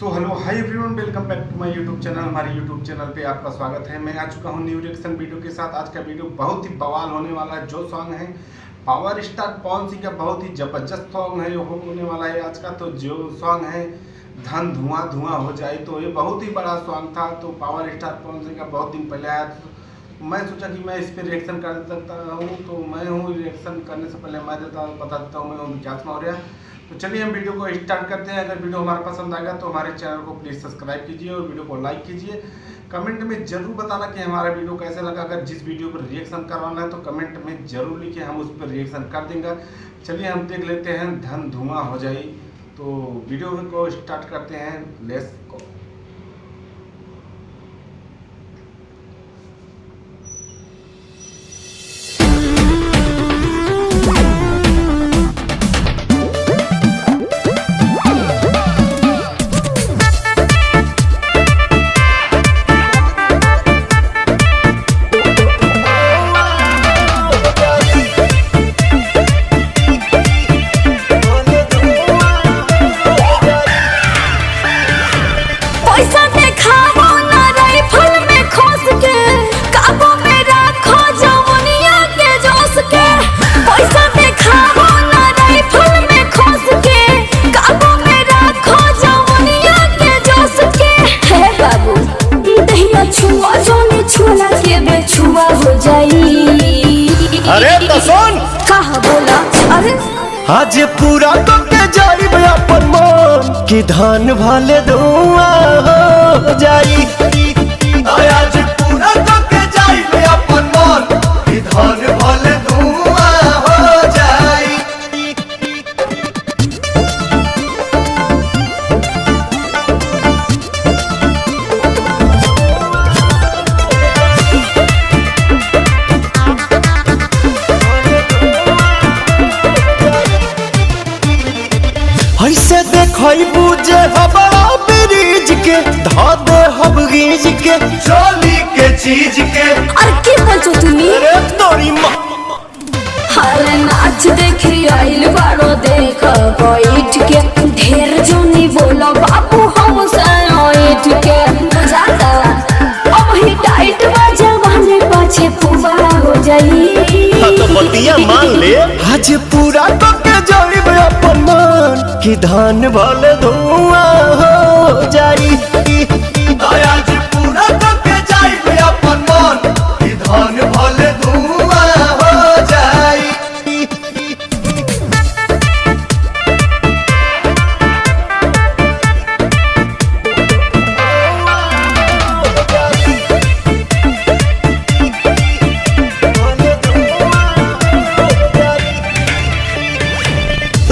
So hello hi everyone, welcome back to my YouTube channel. हमारे YouTube channel पे आपका स्वागत है। मैं आ चुका हूँ न्यू रिएक्शन वीडियो के साथ। आज का वीडियो बहुत ही बवाल होने वाला है। जो सॉन्ग है पावर स्टार पवन सिंह का बहुत ही जबरदस्त सॉन्ग है, ये होने वाला है आज का। तो जो सॉन्ग है धन धुआं धुआं हो जाए, तो ये बहुत ही बड़ा सॉन्ग था। तो पावर स्टार पवन सिंह का बहुत दिन पहले आया, तो मैं सोचा कि मैं इस पर रिएक्शन कर सकता हूँ। तो मैं हूँ रिएक्शन करने से पहले मैं बता देता हूँ, मैं हूँ विकास मौर्य। तो चलिए हम वीडियो को स्टार्ट करते हैं। अगर वीडियो हमारा पसंद आएगा तो हमारे चैनल को प्लीज़ सब्सक्राइब कीजिए और वीडियो को लाइक कीजिए। कमेंट में जरूर बताना कि हमारा वीडियो कैसा लगा। अगर जिस वीडियो पर रिएक्शन करवाना है तो कमेंट में जरूर लिखिए, हम उस पर रिएक्शन कर देंगे। चलिए हम देख लेते हैं धन धुआं हो जाए। तो वीडियो को स्टार्ट करते हैं, लेट्स गो। अरे तो सुन कहा बोला। अरे आज पूरा तो के जाई अपन मन कि धान भाले धुआं हो जाई। आज पूरा तो के जाई अपन मन कि धान भाले धुआं हो जाई। ऐसे देखई बुझे हबड़ा ब्रिज के धा दे हब गीज के चोली के चीज के। अरे की बोलছো তুমি? अरे तोरी माँ अरे नाच देखी आइल बारो देख बैठ के। ढेर जोनी बोला बाबू हम साइट के बुझाता। अब ही टाइट बजा बने पाछे पुआ हो जाई। तो बतिया मान ले। आज पूरा तो के जाई अपन मन कि धान भले धुआं हो जाई। आज पूरा तो के जाई अपन मन कि धान भले धुआं हो जाई।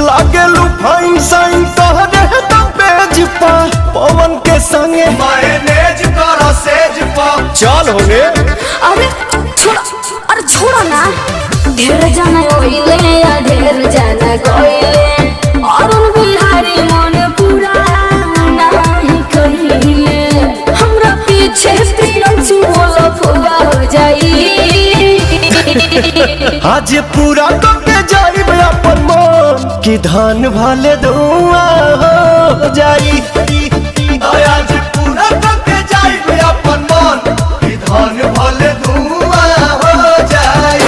लागेलू फाइन साइन तोहरे तो पेज पा पवन के संगे मायनेज करो सेज पा चल होगे। अरे छोड़ा, अरे छोड़ा ना। ढेर जाना ओइले या ढेर जाना कोइले। अरुण बिहारी मन पूरा नहीं कहिले। हमरा पीछे प्रियंशु बोलो फुगा हो जाई। आज पूरा तो के जाई अपन मन कि धान भाले धुआं हो जाई। आज पूरा तो के जाई अपन मन कि धान भाले धुआं हो जाई।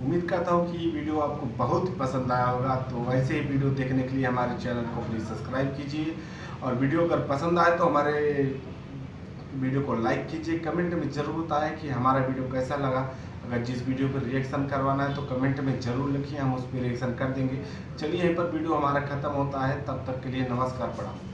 उम्मीद करता हूँ कि ये वीडियो आपको बहुत पसंद आया होगा। तो वैसे ही वीडियो देखने के लिए हमारे चैनल को प्लीज़ सब्सक्राइब कीजिए और वीडियो अगर पसंद आए तो हमारे वीडियो को लाइक कीजिए। कमेंट में ज़रूर बताएं कि हमारा वीडियो कैसा लगा। अगर जिस वीडियो पर रिएक्शन करवाना है तो कमेंट में ज़रूर लिखिए, हम उस पर रिएक्शन कर देंगे। चलिए यहीं पर वीडियो हमारा ख़त्म होता है। तब तक के लिए नमस्कार, प्रणाम।